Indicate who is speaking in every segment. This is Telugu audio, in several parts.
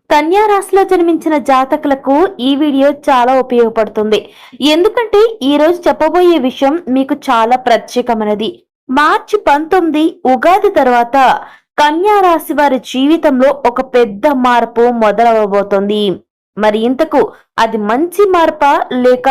Speaker 1: కన్యా రాశిలో జన్మించిన జాతకులకు ఈ వీడియో చాలా ఉపయోగపడుతుంది. ఎందుకంటే ఈ రోజు చెప్పబోయే విషయం మీకు చాలా ప్రత్యేకమైనది. మార్చి 19 ఉగాది తర్వాత కన్యా రాశి వారి జీవితంలో ఒక పెద్ద మార్పు మొదలవబోతోంది. మరి ఇంతకు అది మంచి మార్పా లేక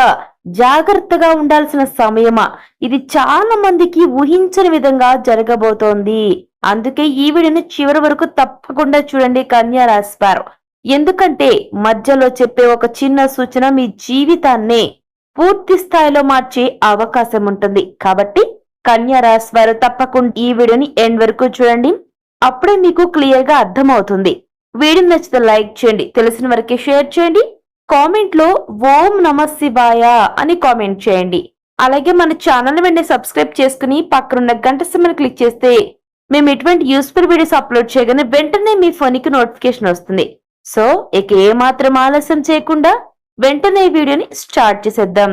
Speaker 1: జాగ్రత్తగా ఉండాల్సిన సమయమా? ఇది చాలా మందికి ఊహించని విధంగా జరగబోతోంది. అందుకే ఈ వీడియోని చివరి వరకు తప్పకుండా చూడండి కన్యా రాశి వారు. ఎందుకంటే మధ్యలో చెప్పే ఒక చిన్న సూచన మీ జీవితాన్నే పూర్తి స్థాయిలో మార్చే అవకాశం ఉంటుంది. కాబట్టి కన్యా రాశి వారు తప్పకుండా ఈ వీడియోని ఎండ్ వరకు చూడండి. అప్పుడే మీకు క్లియర్ గా అర్థమవుతుంది. వీడియో నచ్చితే లైక్ చేయండి, తెలిసిన వరకే షేర్ చేయండి. కామెంట్ లో ఓం నమ శివాయ అని కామెంట్ చేయండి. అలాగే మన ఛానల్ వెంటనే సబ్స్క్రైబ్ చేసుకుని పక్కనున్న గంట సింబల్ క్లిక్ చేస్తే మేము ఎటువంటి యూస్ఫుల్ వీడియోస్ అప్లోడ్ చేయగానే వెంటనే మీ ఫోన్కి నోటిఫికేషన్ వస్తుంది. సో ఇక ఏమాత్రం ఆలస్యం చేయకుండా వెంటనే వీడియోని స్టార్ట్ చేసేద్దాం.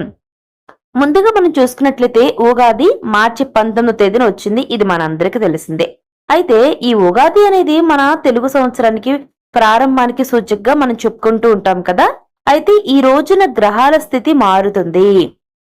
Speaker 1: ముందుగా మనం చూసుకున్నట్లయితే ఉగాది మార్చి 19వ తేదీన వచ్చింది. ఇది మనందరికీ తెలిసిందే. అయితే ఈ ఉగాది అనేది మన తెలుగు సంవత్సరానికి ప్రారంభానికి సూచకగా మనం చెప్పుకుంటూ ఉంటాం కదా. అయితే ఈ రోజున గ్రహాల స్థితి మారుతుంది.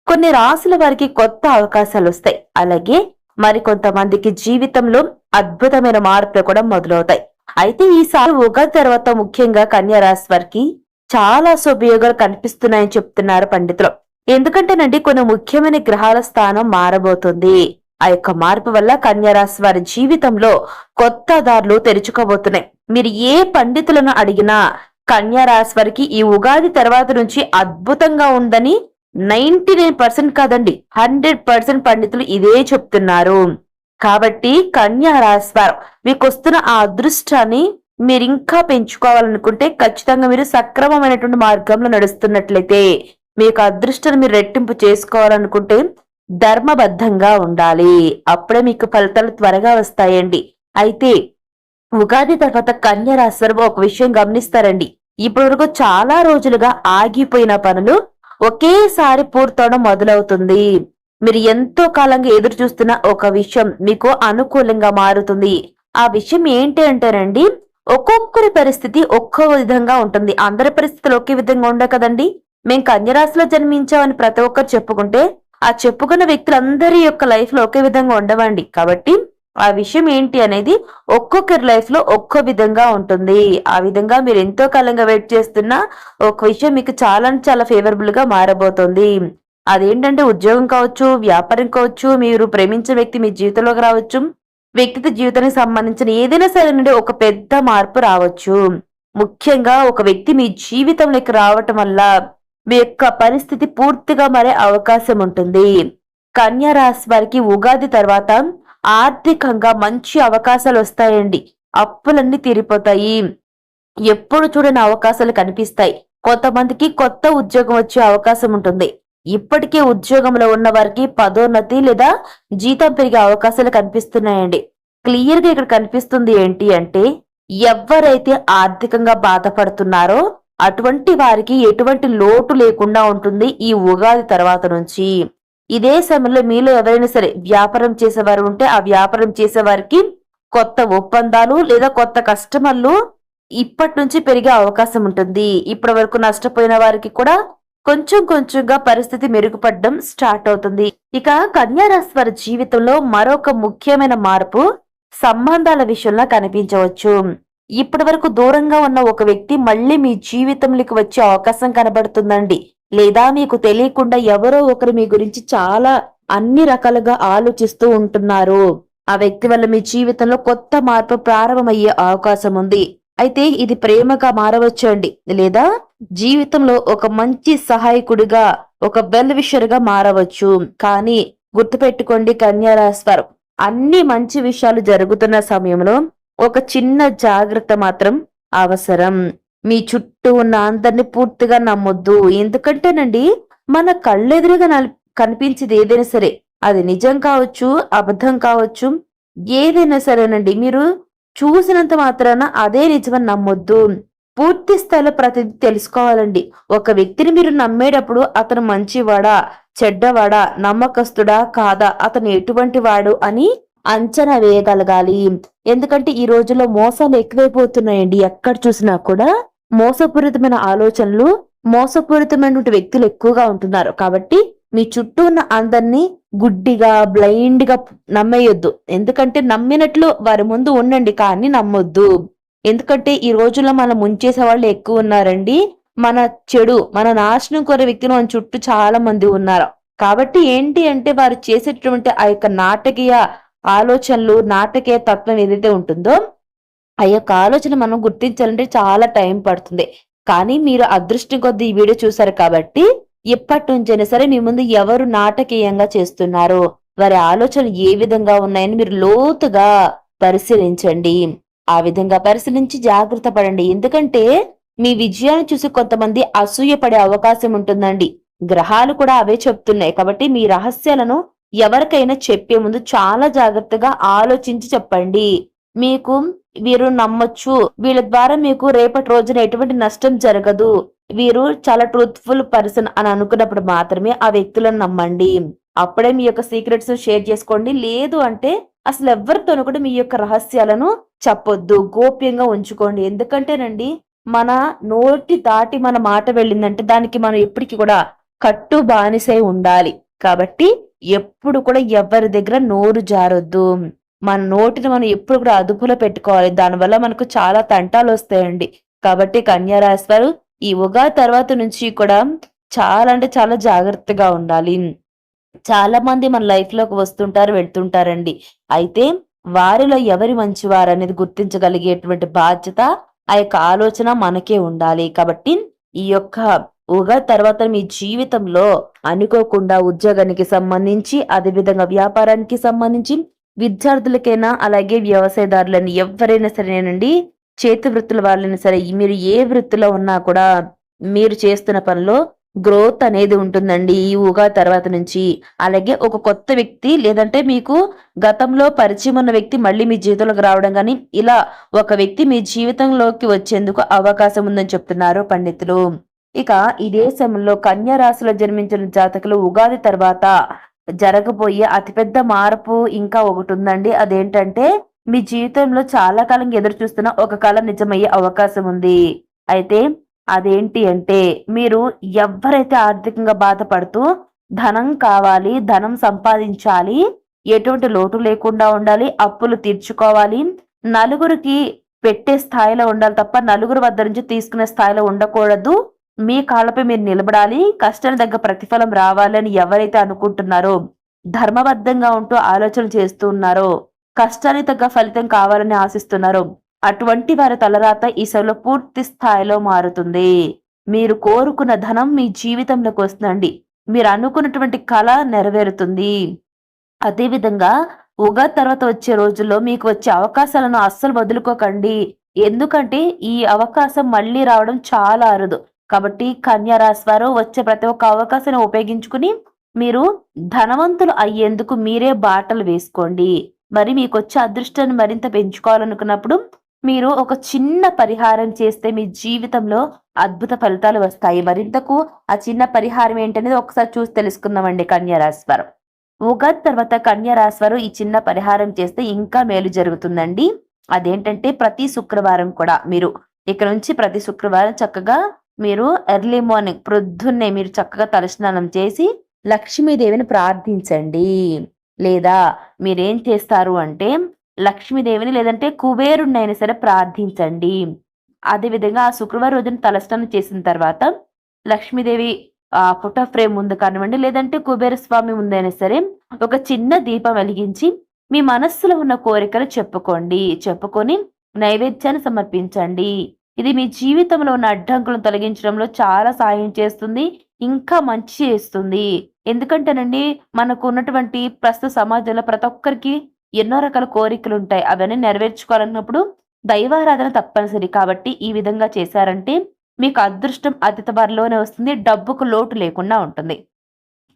Speaker 1: కొన్ని రాశుల వారికి కొత్త అవకాశాలు వస్తాయి. అలాగే మరి కొంతమందికి జీవితంలో అద్భుతమైన మార్పులు కూడా మొదలవుతాయి. అయితే ఈసారి ఉగాది తర్వాత ముఖ్యంగా కన్యా రాశి వారికి చాలా శుభయోగాలు కనిపిస్తున్నాయని చెప్తున్నారు పండితులు. ఎందుకంటేనండి కొన్ని ముఖ్యమైన గ్రహాల స్థానం మారబోతుంది. ఆ యొక్క మార్పు వల్ల కన్యా రాశి వారి జీవితంలో కొత్త దారులు తెరుచుకోబోతున్నాయి. మీరు ఏ పండితులను అడిగినా కన్యా రాశి వారికి ఈ ఉగాది తర్వాత నుంచి అద్భుతంగా ఉందని 99% కాదండి 100% పండితులు ఇదే చెప్తున్నారు. కాబట్టి కన్యా రాశి వారు మీకు వస్తున్న ఆ అదృష్టాన్ని మీరు ఇంకా పెంచుకోవాలనుకుంటే ఖచ్చితంగా మీరు సక్రమమైనటువంటి మార్గంలో నడుస్తున్నట్లయితే మీకు అదృష్టాన్ని మీరు రెట్టింపు చేసుకోవాలనుకుంటే ధర్మబద్ధంగా ఉండాలి. అప్పుడే మీకు ఫలితాలు త్వరగా వస్తాయండి. అయితే ఉగాది తర్వాత కన్యా రాశి వారు ఒక విషయం గమనిస్తారండి. ఇప్పటి వరకు చాలా రోజులుగా ఆగిపోయిన పనులు ఒకేసారి పూర్తవడం మొదలవుతుంది. మీరు ఎంతో కాలంగా ఎదురు చూస్తున్న ఒక విషయం మీకు అనుకూలంగా మారుతుంది. ఆ విషయం ఏంటి అంటారండి, ఒక్కొక్కరి పరిస్థితి ఒక్కో విధంగా ఉంటుంది. అందరి పరిస్థితులు ఒకే విధంగా ఉండవు కదండి. మేము కన్యా రాశిలో జన్మించామని ప్రతి ఒక్కరు చెప్పుకుంటే ఆ చెప్పుకున్న వ్యక్తులందరి యొక్క లైఫ్ లో ఒకే విధంగా ఉండవండి. కాబట్టి ఆ విషయం ఏంటి అనేది ఒక్కొక్కరి లైఫ్ లో ఒక్కో విధంగా ఉంటుంది. ఆ విధంగా మీరు ఎంతో కాలంగా వెయిట్ చేస్తున్న ఒక విషయం మీకు చాలా ఫేవరబుల్ గా మారబోతోంది. అదేంటంటే ఉద్యోగం కావచ్చు, వ్యాపారం కావచ్చు, మీరు ప్రేమించిన వ్యక్తి మీ జీవితంలోకి రావచ్చు, వ్యక్తిగత జీవితానికి సంబంధించిన ఏదైనా సరే నుండి ఒక పెద్ద మార్పు రావచ్చు. ముఖ్యంగా ఒక వ్యక్తి మీ జీవితంలోకి రావటం వల్ల మీ యొక్క పరిస్థితి పూర్తిగా మారే అవకాశం ఉంటుంది. కన్యా రాశి వారికి ఉగాది తర్వాత ఆర్థికంగా మంచి అవకాశాలు వస్తాయండి. అప్పులన్నీ తీరిపోతాయి. ఎప్పుడు చూడని అవకాశాలు కనిపిస్తాయి. కొంతమందికి కొత్త ఉద్యోగం వచ్చే అవకాశం ఉంటుంది. ఇప్పటికే ఉద్యోగంలో ఉన్న వారికి పదోన్నతి లేదా జీతం పెరిగే అవకాశాలు కనిపిస్తున్నాయండి. క్లియర్ గా ఇక్కడ కనిపిస్తుంది ఏంటి అంటే, ఎవరైతే ఆర్థికంగా బాధపడుతున్నారో అటువంటి వారికి ఎటువంటి లోటు లేకుండా ఉంటుంది ఈ ఉగాది తర్వాత నుంచి. ఇదే సమయంలో మీలో ఎవరైనా సరే వ్యాపారం చేసేవారు ఉంటే ఆ వ్యాపారం చేసేవారికి కొత్త ఒప్పందాలు లేదా కొత్త కస్టమర్లు ఇప్పటి నుంచి పెరిగే అవకాశం ఉంటుంది. ఇప్పటి వరకు నష్టపోయిన వారికి కూడా కొంచెంగా పరిస్థితి మెరుగుపడడం స్టార్ట్ అవుతుంది. ఇక కన్యా రాశి వారి జీవితంలో మరొక ముఖ్యమైన మార్పు సంబంధాల విషయంలో కనిపించవచ్చు. ఇప్పటి వరకు దూరంగా ఉన్న ఒక వ్యక్తి మళ్ళీ మీ జీవితంలోకి వచ్చే అవకాశం కనబడుతుందండి. లేదా మీకు తెలియకుండా ఎవరో ఒకరు మీ గురించి చాలా అన్ని రకాలుగా ఆలోచిస్తూ ఉంటున్నారు. ఆ వ్యక్తి వల్ల మీ జీవితంలో కొత్త మార్పు ప్రారంభమయ్యే అవకాశం ఉంది. అయితే ఇది ప్రేమగా మారవచ్చండి, లేదా జీవితంలో ఒక మంచి సహాయకుడిగా, ఒక వెల్ విషర్ గా మారవచ్చు. కానీ గుర్తుపెట్టుకోండి కన్యా రాశి వారు, అన్ని మంచి విషయాలు జరుగుతున్న సమయంలో ఒక చిన్న జాగ్రత్త మాత్రం అవసరం. మీ చుట్టూ ఉన్న అందరిని పూర్తిగా నమ్మొద్దు. ఎందుకంటేనండి మన కళ్ళెదురుగా కనిపించేది ఏదైనా సరే అది నిజం కావచ్చు, అబద్ధం కావచ్చు, ఏదైనా సరేనండి మీరు చూసినంత మాత్రాన అదే నిజమని నమ్మొద్దు. పూర్తి స్థాయిలో ప్రతిదీ తెలుసుకోవాలండి. ఒక వ్యక్తిని మీరు నమ్మేటప్పుడు అతను మంచివాడా, చెడ్డవాడా, నమ్మకస్తుడా కాదా, అతను ఎటువంటి వాడు అని అంచనా వేయగలగాలి. ఎందుకంటే ఈ రోజుల్లో మోసాలు ఎక్కువైపోతున్నాయండి. ఎక్కడ చూసినా కూడా మోసపూరితమైన ఆలోచనలు, మోసపూరితమైనటువంటి వ్యక్తులు ఎక్కువగా ఉంటున్నారు. కాబట్టి మీ చుట్టూ ఉన్న అందరినీ గుడ్డిగా, బ్లైండ్‌గా నమ్మేయొద్దు. ఎందుకంటే నమ్మినట్లు వారి ముందు ఉండండి కానీ నమ్మొద్దు. ఎందుకంటే ఈ రోజుల్లో మనం ముంచేసే వాళ్ళు ఎక్కువున్నారండి. మన నాశనం కోరే వ్యక్తులు మన చుట్టూ చాలా మంది ఉన్నారు. కాబట్టి ఏంటి అంటే వారు చేసేటటువంటి ఆ యొక్క నాటకీయ ఆలోచనలు, నాటకీయ తత్వం ఏదైతే ఉంటుందో ఆ యొక్క ఆలోచన మనం గుర్తించాలంటే చాలా టైం పడుతుంది. కానీ మీరు అదృష్టం కొద్దీ ఈ వీడియో చూసారు కాబట్టి ఎప్పటినుంచైనా సరే మీ ముందు ఎవరు నాటకీయంగా చేస్తున్నారో, వారి ఆలోచనలు ఏ విధంగా ఉన్నాయని మీరు లోతుగా పరిశీలించండి. ఆ విధంగా పరిశీలించి జాగ్రత్త పడండి. ఎందుకంటే మీ విజయాన్ని చూసి కొంతమంది అసూయ పడే అవకాశం ఉంటుందండి. గ్రహాలు కూడా అవే చెప్తున్నాయి. కాబట్టి మీ రహస్యాలను ఎవరికైనా చెప్పే ముందు చాలా జాగ్రత్తగా ఆలోచించి చెప్పండి. మీకు వీరు నమ్మొచ్చు, వీళ్ళ ద్వారా మీకు రేపటి రోజున ఎటువంటి నష్టం జరగదు, వీరు చాలా ట్రూత్ఫుల్ పర్సన్ అని అనుకున్నప్పుడు మాత్రమే ఆ వ్యక్తులను నమ్మండి. అప్పుడే మీ యొక్క సీక్రెట్స్ షేర్ చేసుకోండి. లేదు అంటే అసలు ఎవరితోనూ కూడా మీ యొక్క రహస్యాలను చెప్పొద్దు, గోప్యంగా ఉంచుకోండి. ఎందుకంటేనండి మన నోటి దాటి మన మాట వెళ్ళిందంటే దానికి మనం ఎప్పటికీ కూడా కట్టు బానిసై ఉండాలి. కాబట్టి ఎప్పుడు కూడా ఎవరి దగ్గర నోరు జారొద్దు. మన నోటిని మనం ఎప్పుడు కూడా అదుపులో పెట్టుకోవాలి. దానివల్ల మనకు చాలా తంటాలు వస్తాయండి. కాబట్టి కన్యా రాశి వారు ఈ ఉగాది తర్వాత నుంచి కూడా చాలా అంటే చాలా జాగ్రత్తగా ఉండాలి. చాలా మంది మన లైఫ్ లోకి వస్తుంటారు, వెళ్తుంటారండి. అయితే వారిలో ఎవరి మంచివారు అనేది గుర్తించగలిగేటువంటి బాధ్యత, ఆ యొక్క ఆలోచన మనకే ఉండాలి. కాబట్టి ఈ యొక్క ఉగాది తర్వాత మీ జీవితంలో అనుకోకుండా ఉద్యోగానికి సంబంధించి, అదేవిధంగా వ్యాపారానికి సంబంధించి, విద్యార్థులకైనా అలాగే వ్యవసాయదారులని ఎవరైనా సరేనండి, చేతి వృత్తుల వాళ్ళైనా సరే మీరు ఏ వృత్తిలో ఉన్నా కూడా మీరు చేస్తున్న పనిలో గ్రోత్ అనేది ఉంటుందండి ఈ ఉగాది తర్వాత నుంచి. అలాగే ఒక కొత్త వ్యక్తి లేదంటే మీకు గతంలో పరిచయం ఉన్న వ్యక్తి మళ్ళీ మీ జీవితంలోకి రావడం గాని, ఇలా ఒక వ్యక్తి మీ జీవితంలోకి వచ్చేందుకు అవకాశం ఉందని చెప్తున్నారు పండితులు. ఇక ఇదే సమయంలో కన్యా రాశిలో జన్మించిన జాతకులు ఉగాది తర్వాత జరగబోయే అతిపెద్ద మార్పు ఇంకా ఒకటి ఉందండి. అదేంటంటే మీ జీవితంలో చాలా కాలంగా ఎదురు చూస్తున్న ఒక కళ నిజమయ్యే అవకాశం ఉంది. అయితే అదేంటి అంటే మీరు ఎవరైతే ఆర్థికంగా బాధపడుతూ ధనం కావాలి, ధనం సంపాదించాలి, ఎటువంటి లోటు లేకుండా ఉండాలి, అప్పులు తీర్చుకోవాలి, నలుగురికి పెట్టే స్థాయిలో ఉండాలి తప్ప నలుగురు వద్ద నుంచి తీసుకునే స్థాయిలో ఉండకూడదు, మీ కాళ్ళపై మీరు నిలబడాలి, కష్టానికి తగ్గ ప్రతిఫలం రావాలని ఎవరైతే అనుకుంటున్నారో, ధర్మబద్ధంగా ఉంటూ ఆలోచన చేస్తూ ఉన్నారో, కష్టానికి తగ్గ ఫలితం కావాలని ఆశిస్తున్నారో, అటువంటి వారి తలరాత ఈ సభలో పూర్తి స్థాయిలో మారుతుంది. మీరు కోరుకున్న ధనం మీ జీవితంలోకి వస్తుందండి. మీరు అనుకున్నటువంటి కళ నెరవేరుతుంది. అదేవిధంగా ఉగాది తర్వాత వచ్చే రోజుల్లో మీకు వచ్చే అవకాశాలను అస్సలు వదులుకోకండి. ఎందుకంటే ఈ అవకాశం మళ్ళీ రావడం చాలా అరుదు. కాబట్టి కన్యా రాశి వారు వచ్చే ప్రతి ఒక్క అవకాశాన్ని ఉపయోగించుకుని మీరు ధనవంతులు అయ్యేందుకు మీరే బాటలు వేసుకోండి. మరి మీకు వచ్చే అదృష్టాన్ని మరింత పెంచుకోవాలనుకున్నప్పుడు మీరు ఒక చిన్న పరిహారం చేస్తే మీ జీవితంలో అద్భుత ఫలితాలు వస్తాయి. మరింతకు ఆ చిన్న పరిహారం ఏంటనేది ఒకసారి చూసి తెలుసుకుందామండి. కన్యా రాశి వారు ఉగాది తర్వాత కన్యా రాశి వారు ఈ చిన్న పరిహారం చేస్తే ఇంకా మేలు జరుగుతుందండి. అదేంటంటే ప్రతి శుక్రవారం కూడా మీరు ఇక్కడ నుంచి ప్రతి శుక్రవారం చక్కగా మీరు ఎర్లీ మార్నింగ్ ప్రొద్దున్నే మీరు చక్కగా తలస్నానం చేసి లక్ష్మీదేవిని ప్రార్థించండి. లేదా మీరేం చేస్తారు అంటే లక్ష్మీదేవిని లేదంటే కుబేరుణ్ణైనా సరే ప్రార్థించండి. అదేవిధంగా ఆ శుక్రవారం రోజున తలస్నానం చేసిన తర్వాత లక్ష్మీదేవి ఫోటో ఫ్రేమ్ ముందు కానివ్వండి, లేదంటే కుబేర స్వామి ముందైనా సరే ఒక చిన్న దీపం వెలిగించి మీ మనస్సులో ఉన్న కోరికలు చెప్పుకొని నైవేద్యాన్ని సమర్పించండి. ఇది మీ జీవితంలో ఉన్న అడ్డంకులను తొలగించడంలో చాలా సాయం చేస్తుంది, ఇంకా మంచి చేస్తుంది. ఎందుకంటేనండి మనకు ఉన్నటువంటి ప్రస్తుత సమాజంలో ప్రతి ఒక్కరికి ఎన్నో రకాల కోరికలు ఉంటాయి. అవన్నీ నెరవేర్చుకోవాలన్నప్పుడు దైవారాధన తప్పనిసరి. కాబట్టి ఈ విధంగా చేశారంటే మీకు అదృష్టం అతి త్వరలోనే వస్తుంది, డబ్బుకు లోటు లేకుండా ఉంటుంది.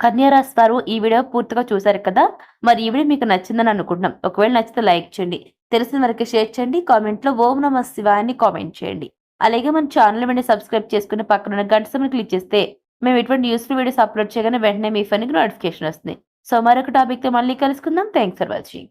Speaker 1: కన్యా రాశి వారు ఈ వీడియో పూర్తిగా చూశారు కదా. మరి ఈ వీడియో మీకు నచ్చిందని అనుకుంటున్నాం. ఒకవేళ నచ్చితే లైక్ చేయండి, తెలిసిన వరకు షేర్ చేయండి, కామెంట్లో ఓం నమః శివాయ అని కామెంట్ చేయండి. అలాగే మన ఛానల్ వెంటనే సబ్స్క్రైబ్ చేసుకుని పక్కన ఉన్న గంట సింబల్ క్లిక్ చేస్తే మేము ఎటువంటి యూస్ఫుల్ వీడియోస్ అప్లోడ్ చేయగానే వెంటనే మీ ఫోన్కి నోటిఫికేషన్ వస్తుంది. సో మరొక టాపిక్తో మళ్ళీ కలుసుకుందాం. Thanks for watching.